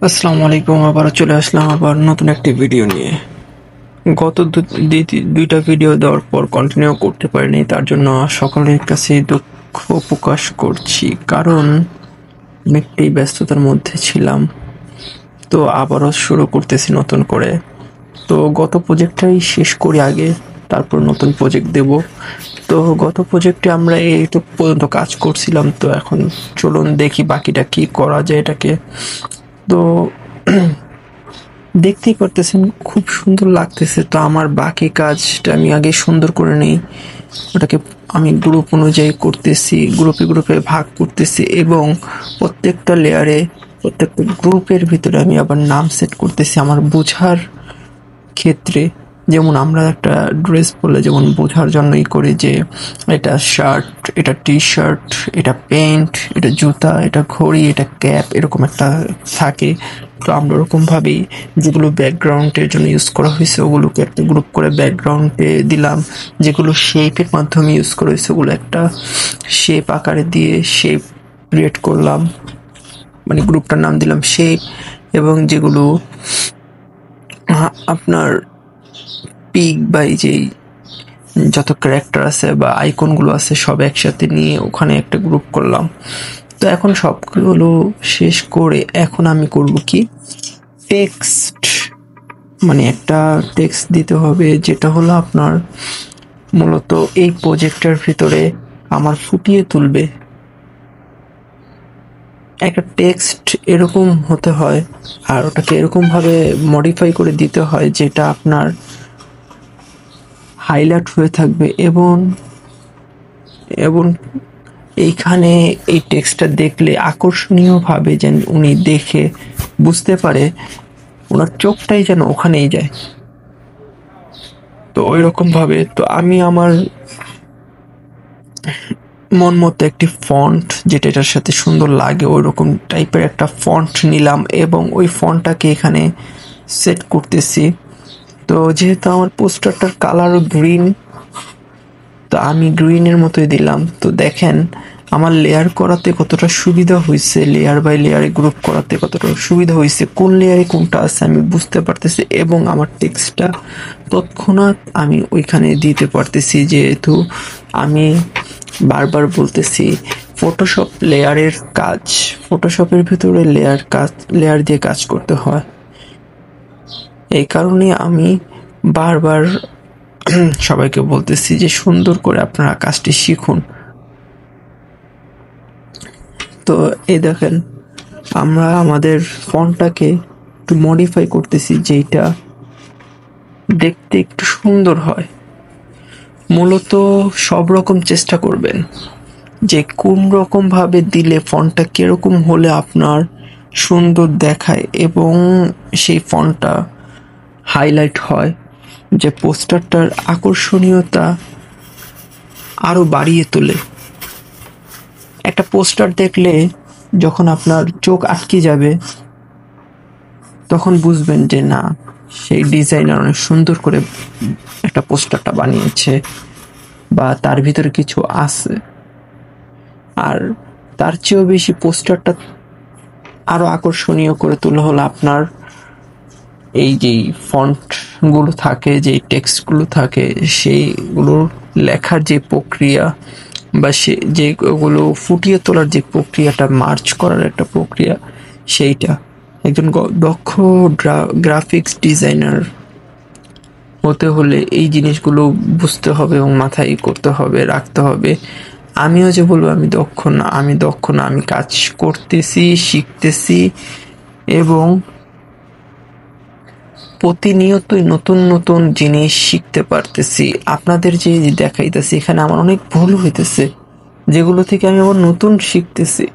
আসসালামু আলাইকুম। আবার চলে আসলাম আবার নতুন একটি ভিডিও নিয়ে। গত দুইটা ভিডিও দেওয়ার পর কন্টিনিউ করতে পারিনি, তার জন্য সকলের কাছে দুঃখ প্রকাশ করছি, কারণ আমি একটি ব্যস্ততার মধ্যে ছিলাম। তো আবারও শুরু করতেছি নতুন করে। তো গত প্রজেক্টটাই শেষ করি আগে, তারপর নতুন প্রজেক্ট দেব। তো গত প্রজেক্টে আমরা এইটুকু পর্যন্ত কাজ করছিলাম, তো এখন চলুন দেখি বাকিটা কি করা যায় এটাকে। তো দেখতেই পারতেছেন খুব সুন্দর লাগতেছে। তো আমার বাকি কাজটা আমি আগে সুন্দর করে নেই, ওটাকে আমি গ্রুপ অনুযায়ী করতেছি, গ্রুপে গ্রুপে ভাগ করতেছি এবং প্রত্যেকটা লেয়ারে প্রত্যেকটা গ্রুপের ভিতরে আমি আবার নাম সেট করতেছি আমার বোঝার ক্ষেত্রে। যেমন আমরা একটা ড্রেস পরলে যেমন বোঝার জন্যই করি যে এটা শার্ট, এটা টি শার্ট, এটা প্যান্ট, এটা জুতা, এটা ঘড়ি, এটা ক্যাপ, এরকম একটা থাকে। তো আমরা ওরকমভাবেই যেগুলো ব্যাকগ্রাউন্ডের জন্য ইউজ করা হয়েছে ওগুলোকে একটা গ্রুপ করে ব্যাকগ্রাউন্ডে দিলাম। যেগুলো শেপের মাধ্যমে ইউজ করা হয়েছে ওগুলো একটা শেপ আকারে দিয়ে শেপ ক্রিয়েট করলাম, মানে গ্রুপটার নাম দিলাম শেপ। এবং যেগুলো আপনার পিক বা এই যে যত ক্যারেক্টার আছে বা আইকনগুলো আছে সব একসাথে নিয়ে ওখানে একটা গ্রুপ করলাম। তো এখন সবগুলো শেষ করে এখন আমি করব কি, টেক্সট, মানে একটা টেক্সট দিতে হবে, যেটা হলো আপনার মূলত এই প্রজেক্টের ভিতরে আমার ফুটিয়ে তুলবে। একটা টেক্সট এরকম হতে হয় আর ওটাকে এরকম ভাবে মডিফাই করে দিতে হয় যেটা আপনার হাইলাইট হয়ে থাকবে এবং এবং এইখানে এই টেক্সটটা দেখলে আকর্ষণীয়ভাবে যেন উনি দেখে বুঝতে পারে, ওনার চোখটাই যেন ওখানেই যায়। তো ওই রকম ভাবে তো আমি আমার মন মতো একটি ফন্ট যেটা এটার সাথে সুন্দর লাগে ওই রকম টাইপের একটা ফন্ট নিলাম এবং ওই ফন্টটাকে এখানে সেট করতেছি। তো যেহেতু আমার পোস্টারটার কালার গ্রিন, তো আমি গ্রিনের মতোই দিলাম। তো দেখেন আমার লেয়ার করাতে কতটা সুবিধা হয়েছে, লেয়ার বাই লেয়ারে গ্রুপ করাতে কতটা সুবিধা হয়েছে, কোন লেয়ারে কোনটা আছে আমি বুঝতে পারতেছি এবং আমার টেক্সটটা তৎক্ষণাৎ আমি ওইখানে দিতে পারতেছি। যেহেতু আমি বারবার বলতেছি ফটোশপ লেয়ারের কাজ, ফটোশপের ভিতরে লেয়ার দিয়ে কাজ করতে হয়। এই কারণে আমি বারবার সবাইকে বলতেছি যে সুন্দর করে আপনারা কাজটি শিখুন। তো এই দেখেন আমরা আমাদের ফন্টটাকে একটু মডিফাই করতেছি যেটা দেখতে একটু সুন্দর হয়। মূলত সব রকম চেষ্টা করবেন যে কোন রকম ভাবে দিলে ফন্টটা কিরকম হলে আপনার সুন্দর দেখায় এবং সেই ফন্টটা হাইলাইট হয়, যে পোস্টারটার আকর্ষণীয়তা আরো বাড়িয়ে তোলে। একটা পোস্টার দেখলে যখন আপনার চোখ আটকে যাবে তখন বুঝবেন যে না, সেই ডিজাইনার অনেক সুন্দর করে একটা পোস্টারটা বানিয়েছে বা তার ভিতরে কিছু আছে। আর তার চেয়েও বেশি পোস্টারটা আরো আকর্ষণীয় করে তোলা হলো আপনার এই যে ফন্ট গুলো থাকে, যে টেক্সট গুলো থাকে, সেইগুলোর লেখার যে প্রক্রিয়া বা সে যেগুলো ফুটিয়ে তোলার যে প্রক্রিয়াটা, মার্চ করার একটা প্রক্রিয়া, সেইটা একজন দক্ষ গ্রাফিক্স ডিজাইনার হতে হলে এই জিনিসগুলো বুঝতে হবে এবং মাথায় করতে হবে, রাখতে হবে। আমিও যে বলবো আমি দক্ষ না, আমি দক্ষ না, আমি কাজ করতেছি, শিখতেছি এবং প্রতিনিয়তই নতুন নতুন জিনিস শিখতে পারতেছি। আপনাদের যে দেখাইতেছি এখানে আমার অনেক ভুল হইতেছে, যেগুলো থেকে আমি আবার নতুন শিখতেছি।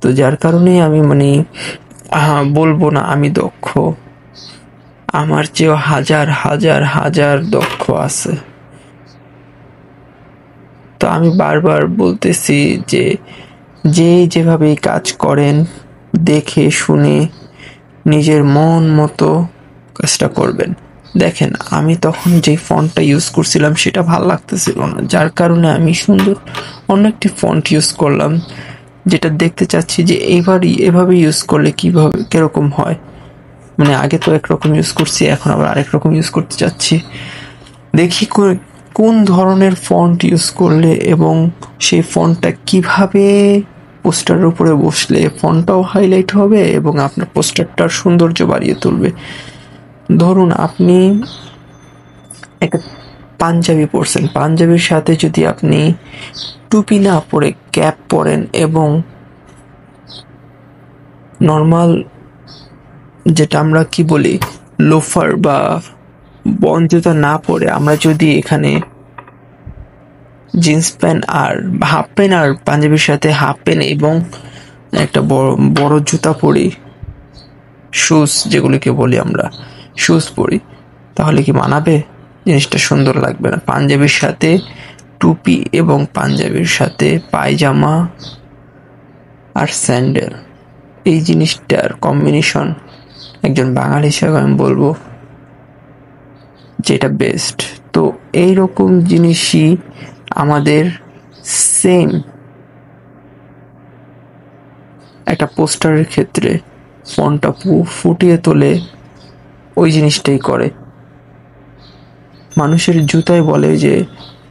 তো যার কারণে আমি বলবো না আমি দক্ষ, আমার চেয়েও হাজার হাজার হাজার দক্ষ আছে। তো আমি বারবার বলতেছি যে যেভাবে কাজ করেন দেখে শুনে নিজের মন মতো কাজটা করবেন। দেখেন আমি তখন যে ফন্টটা ইউজ করছিলাম সেটা ভালো লাগতেছিল না, যার কারণে আমি সুন্দর অন্য একটি ফন্ট ইউজ করলাম যেটা দেখতে চাচ্ছি যে এভাবে ইউজ করলে কিভাবে কিরকম হয়। মানে আগে তো একরকম ইউজ করছি, এখন আবার আরেক রকম ইউজ করতে চাচ্ছি। দেখি কোন ধরনের ফন্ট ইউজ করলে এবং সেই ফন্টটা কিভাবে পোস্টারের উপরে বসলে ফন্টটাও হাইলাইট হবে এবং আপনার পোস্টারটার সৌন্দর্য বাড়িয়ে তুলবে। ধরুন আপনি একটা পাঞ্জাবি পরছেন, পাঞ্জাবির সাথে যদি আপনি টুপি না পরে ক্যাপ পরেন এবং নর্মাল যেটা আমরা কি বলি লোফার বা বন জুতা না পরে আমরা যদি এখানে জিন্স প্যান্ট আর হাফ প্যান্ট আর পাঞ্জাবির সাথে হাফ প্যান্ট এবং একটা বড় জুতা পরি, শুজ যেগুলিকে বলি আমরা, শুজ পরি, তাহলে কি মানাবে? জিনিসটা সুন্দর লাগবে না। পাঞ্জাবির সাথে টুপি এবং পাঞ্জাবির সাথে পায়জামা আর স্যান্ডেল, এই জিনিসটার কম্বিনেশন একজন বাঙালি হিসেবে আমি বলবো যেটা বেস্ট। তো এইরকম জিনিসই আমাদের সেম একটা পোস্টারের ক্ষেত্রে ফন্টটা ফুটিয়ে তোলে, ওই জিনিসটাই করে। মানুষের জুতায় বলে যে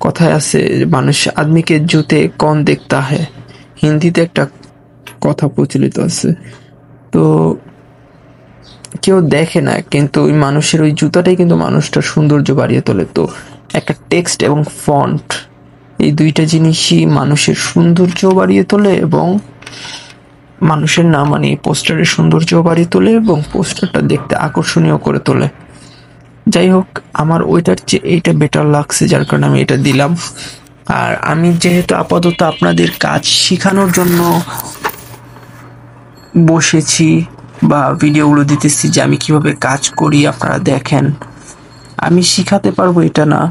কথায় আছে, মানুষ আদমিকে জুতে কौन দেখতা है, হিন্দিতে একটা কথা প্রচলিত আছে। তো কেউ দেখে না, কিন্তু ওই মানুষের ওই জুতাটাই কিন্তু মানুষটার সৌন্দর্য বাড়িয়ে তোলে। তো একটা টেক্সট এবং ফন্ট, এই দুইটা জিনিসই মানুষের সৌন্দর্য বাড়িয়ে তোলে এবং মানুষের না মানে পোস্টারের সৌন্দর্য বাড়িয়ে তোলে এবং পোস্টারটা দেখতে আকর্ষণীয় করে তোলে। যাই হোক, আমার ওইটার চেয়ে এইটা বেটার লাগছে, যার কারণে আমি এটা দিলাম। আর আমি যেহেতু আপাতত আপনাদের কাজ শেখানোর জন্য বসেছি বা ভিডিওগুলো দিতেছি যে আমি কিভাবে কাজ করি আপনারা দেখেন, আমি শিখাতে পারবো এটা না,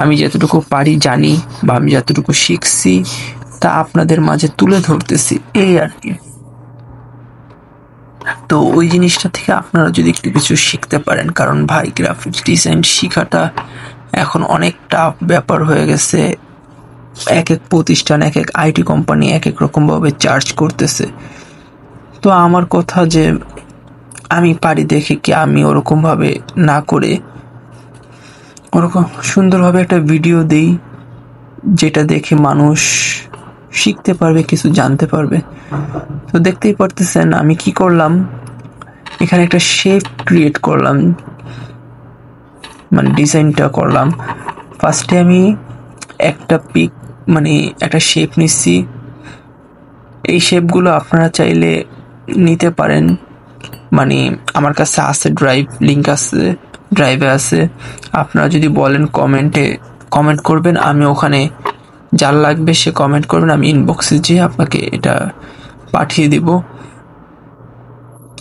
আমি যতটুকু পারি জানি বা আমি যতটুকু শিখছি তা আপনাদের মাঝে তুলে ধরতেছি, এই আর কি। তো ওই জিনিসটা থেকে আপনারা যদি একটু কিছু শিখতে পারেন, কারণ ভাই গ্রাফিক্স ডিজাইন শেখাটা এখন অনেক টাফ ব্যাপার হয়ে গেছে। এক এক প্রতিষ্ঠান, এক এক আইটি কোম্পানি এক এক রকম ভাবে চার্জ করতেছে। তো আমার কথা যে আমি পারি দেখে কি আমি ওরকম ভাবে না করে ওরকম সুন্দরভাবে একটা ভিডিও দেই যেটা দেখে মানুষ শিখতে পারবে, কিছু জানতে পারবে। তো দেখতেই পারতেছেন আমি কি করলাম, এখানে একটা শেপ ক্রিয়েট করলাম, মানে ডিজাইনটা করলাম। ফার্স্টে আমি একটা পিক মানে একটা শেপ নিচ্ছি। এই শেপগুলো আপনারা চাইলে নিতে পারেন, মানে আমার কাছে আছে, লিঙ্ক আছে, ড্রাইভে আছে। আপনারা যদি বলেন কমেন্ট করবেন, আমি ওখানে যার লাগবে সে কমেন্ট করবেন, আমি ইনবক্সে যেয়ে আপনাকে এটা পাঠিয়ে দিব।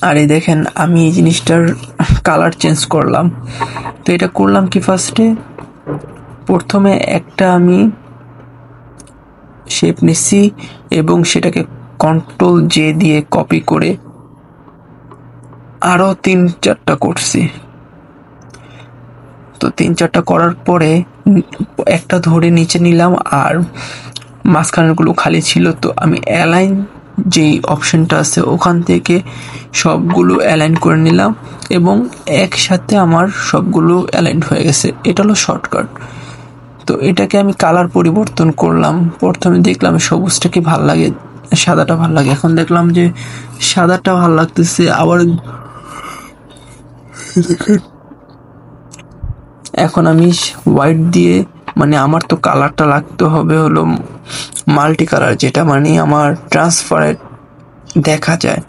আর এই দেখেন আমি এই জিনিসটার কালার চেঞ্জ করলাম। তো এটা করলাম কি, ফার্স্টে প্রথমে একটা আমি শেপ নিচ্ছি এবং সেটাকে কন্ট্রোল জে দিয়ে কপি করে আরো 3-4টা করছি। তো 3-4টা করার পরে একটা ধরে নিচে নিলাম আর মাঝখানের গুলো খালি ছিল, তো আমি অ্যালাইন যেই অপশনটা আছে ওখান থেকে সবগুলো অ্যালাইন করে নিলাম এবং একসাথে আমার সবগুলো অ্যালাইন হয়ে গেছে। এটা হলো শর্টকাট। তো এটাকে আমি কালার পরিবর্তন করলাম। প্রথমে দেখলাম সবুজটাকে ভাল লাগে, সাদাটা ভাল লাগে, এখন দেখলাম যে সাদাটা ভাল লাগতেছে। আবার এখন আমি হোয়াইট দিয়ে, মানে আমার তো কালারটা লাগতে হবে হলো মাল্টি কালার, যেটা মানে আমার ট্রান্সপারেন্ট দেখা যায়,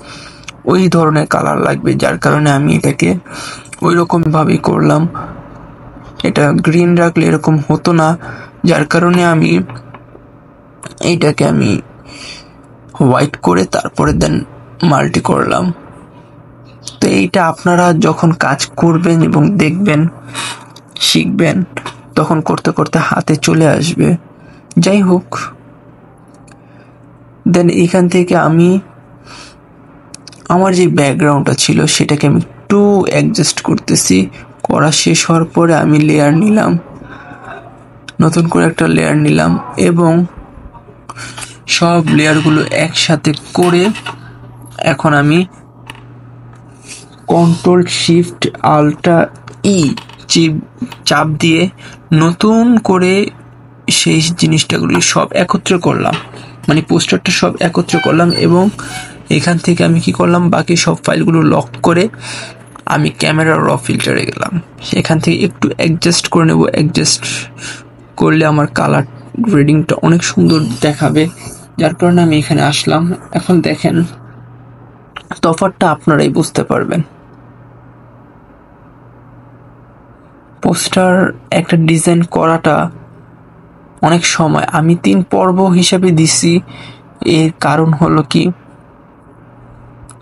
ওই ধরনের কালার লাগবে। যার কারণে আমি এটাকে ওই রকম ভাবেই করলাম। এটা গ্রিন রাখলে এরকম হতো না, যার কারণে আমি এইটাকে আমি হোয়াইট করে তারপরে দেন মাল্টি করলাম। তো এইটা আপনারা যখন কাজ করবেন এবং দেখবেন, শিখবেন, তখন করতে করতে হাতে চলে আসবে। যাই হোক, দেন এখান থেকে আমি আমার যে ব্যাকগ্রাউন্ডটা ছিল সেটাকে আমি একটু অ্যাডজাস্ট করতেছি। করা শেষ হওয়ার পরে আমি লেয়ার নিলাম, নতুন করে একটা লেয়ার নিলাম এবং সব লেয়ারগুলো একসাথে করে এখন আমি Ctrl+Shift+Alt+E চাপ দিয়ে নতুন করে সেই জিনিসটাগুলি সব একত্র করলাম, মানে পোস্টারটা সব একত্র করলাম। এবং এখান থেকে আমি কি করলাম, বাকি সব ফাইলগুলো লক করে আমি ক্যামেরা র ফিল্টারে গেলাম। সেখান থেকে একটু অ্যাডজাস্ট করে নেব। অ্যাডজাস্ট করলে আমার কালার গ্রেডিংটা অনেক সুন্দর দেখাবে, যার কারণে আমি এখানে আসলাম। এখন দেখেন তফাৎটা আপনারাই বুঝতে পারবেন। পোস্টার একটা ডিজাইন করাটা অনেক সময়, আমি 3 পর্ব হিসাবে দিছি। এর কারণ হলো কি,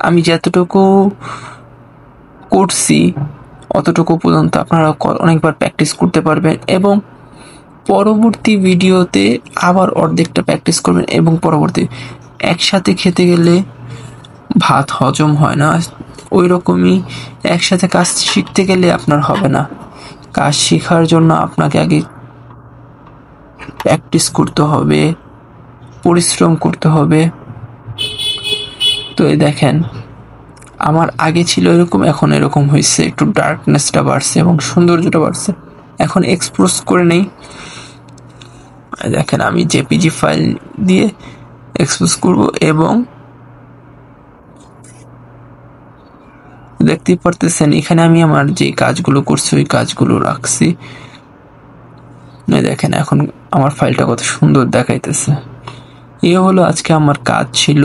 আমি যতটুকু করছি অতটুকু পর্যন্ত আপনারা অনেকবার প্র্যাকটিস করতে পারবেন এবং পরবর্তী ভিডিওতে আবার অর্ধেকটা প্র্যাকটিস করবেন। এবং পরবর্তী একসাথে খেতে গেলে ভাত হজম হয় না, ওই রকমই একসাথে কাজ শিখতে গেলে আপনার হবে না। কাজ শেখার জন্য আপনাকে আগে প্র্যাকটিস করতে হবে, পরিশ্রম করতে হবে। তো এই দেখেন আমার আগে ছিল এরকম, এখন এরকম হয়েছে, একটু ডার্কনেসটা বাড়ছে এবং সৌন্দর্যটা বাড়ছে। এখন এক্সপোজ করে নেই, দেখেন আমি জেপিজি ফাইল দিয়ে এক্সপোজ করব এবং দেখতেই পারতেছেন এখানে আমি আমার যে কাজগুলো করছি ওই কাজগুলো রাখছি। দেখেন এখন আমার ফাইলটা কত সুন্দর দেখাইতেছে। এ হলো আজকে আমার কাজ ছিল,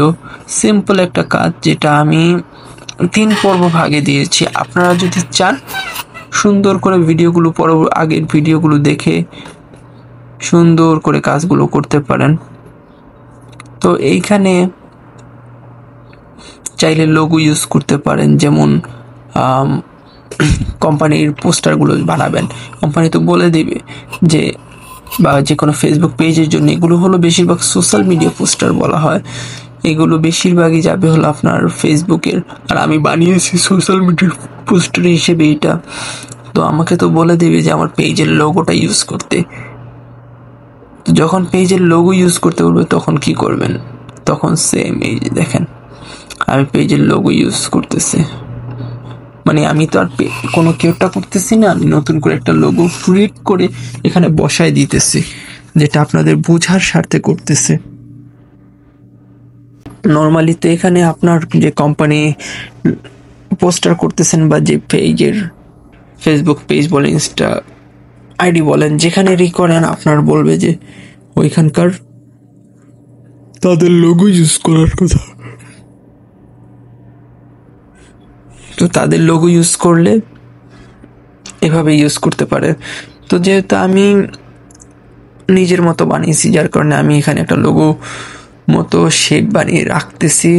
সিম্পল একটা কাজ যেটা আমি 3 পর্ব ভাগে দিয়েছি। আপনারা যদি চান সুন্দর করে ভিডিওগুলো আগের ভিডিওগুলো দেখে সুন্দর করে কাজগুলো করতে পারেন। তো এইখানে চাইলে লোগো ইউজ করতে পারেন, যেমন কোম্পানির পোস্টারগুলো বানাবেন, কোম্পানি তো বলে দিবে যে, বা যে কোনো ফেসবুক পেজের জন্য এগুলো হলো বেশিরভাগ সোশ্যাল মিডিয়া পোস্টার বলা হয়, এগুলো বেশিরভাগই যাবে হলো আপনার ফেসবুকের। আর আমি বানিয়েছি সোশ্যাল মিডিয়া পোস্টার হিসেবে এটা, তো আমাকে তো বলে দেবে যে আমার পেজের লোগোটা ইউজ করতে। তো যখন পেজের লোগো ইউজ করতে বলবে তখন কি করবেন, তখন সেম এই যে দেখেন আমি পেজের লোগো ইউজ করতেছি, মানে আমি তো আর কোনো কেউটা করতেছি না, আমি নতুন করে একটা লোগো ক্রিয়েট করে এখানে বসায় দিতেছি, যেটা আপনাদের বোঝার স্বার্থে করতেছে। নর্মালি তো এখানে আপনার যে কোম্পানি পোস্টার করতেছেন বা যে পেজের ফেসবুক পেজ বলেন, ইনস্টা আইডি বলেন, যেখানে করেন আপনার বলবে যে ওইখানকার তাদের লোগো ইউজ করার কথা। তো তাদের লোগো ইউজ করলে এভাবে ইউজ করতে পারে। তো যেহেতু আমি নিজের মতো বানিয়েছি, যার কারণে আমি এখানে একটা লোগো মতো শেপ বানিয়ে রাখতেছি।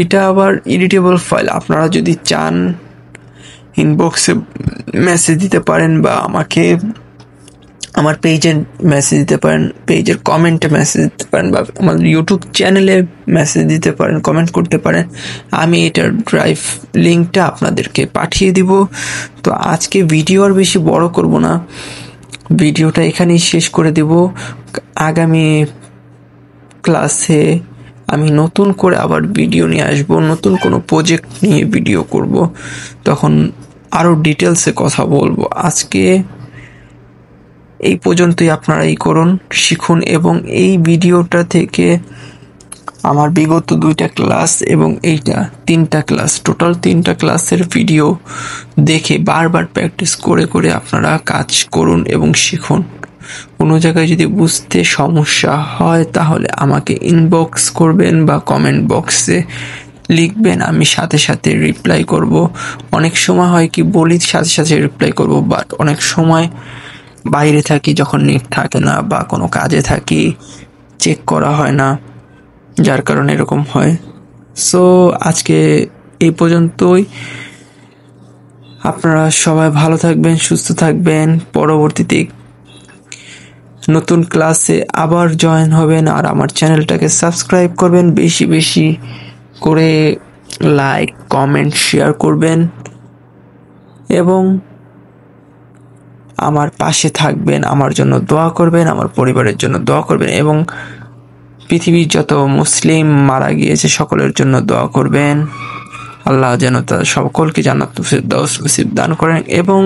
এটা আবার এডিটেবল ফাইল, আপনারা যদি চান ইনবক্সে মেসেজ দিতে পারেন বা আমাকে আমার পেজে মেসেজ দিতে পারেন, পেজের কমেন্টে মেসেজ দিতে পারেন বা আমার ইউটিউব চ্যানেলে মেসেজ দিতে পারেন, কমেন্ট করতে পারেন। আমি এটার ড্রাইভ লিঙ্কটা আপনাদেরকে পাঠিয়ে দিব। তো আজকে ভিডিও আর বেশি বড় করব না, ভিডিওটা এখানেই শেষ করে দেব। আগামী ক্লাসে আমি নতুন করে আবার ভিডিও নিয়ে আসবো, নতুন কোনো প্রজেক্ট নিয়ে ভিডিও করব, তখন আরও ডিটেলসে কথা বলবো। আজকে এই পর্যন্তই, আপনারা এই করুন, শিখুন এবং এই ভিডিওটা থেকে আমার বিগত 2টা ক্লাস এবং এইটা 3টা ক্লাস, টোটাল 3টা ক্লাসের ভিডিও দেখে বারবার প্র্যাকটিস করে করে আপনারা কাজ করুন এবং শিখুন। কোনো জায়গায় যদি বুঝতে সমস্যা হয় তাহলে আমাকে ইনবক্স করবেন বা কমেন্ট বক্সে লিখবেন, আমি সাথে সাথে রিপ্লাই করব। অনেক সময় হয় কি বলি সাথে সাথে রিপ্লাই করব, বাট অনেক সময় বাইরে থাকি, যখন নেট থাকে না বা কোনো কাজে থাকি, চেক করা হয় না, যার কারণে এরকম হয়। সো আজকে এই পর্যন্তই, আপনারা সবাই ভালো থাকবেন, সুস্থ থাকবেন। পরবর্তীতে নতুন ক্লাসে আবার জয়েন হবেন আর আমার চ্যানেলটাকে সাবস্ক্রাইব করবেন, বেশি বেশি করে লাইক কমেন্ট শেয়ার করবেন এবং আমার পাশে থাকবেন, আমার জন্য দোয়া করবেন, আমার পরিবারের জন্য দোয়া করবেন এবং পৃথিবীর যত মুসলিম মারা গিয়েছে সকলের জন্য দোয়া করবেন। আল্লাহ যেন তাদের সকলকে জান্নাতুল ফেরদাউস নসিব দান করেন এবং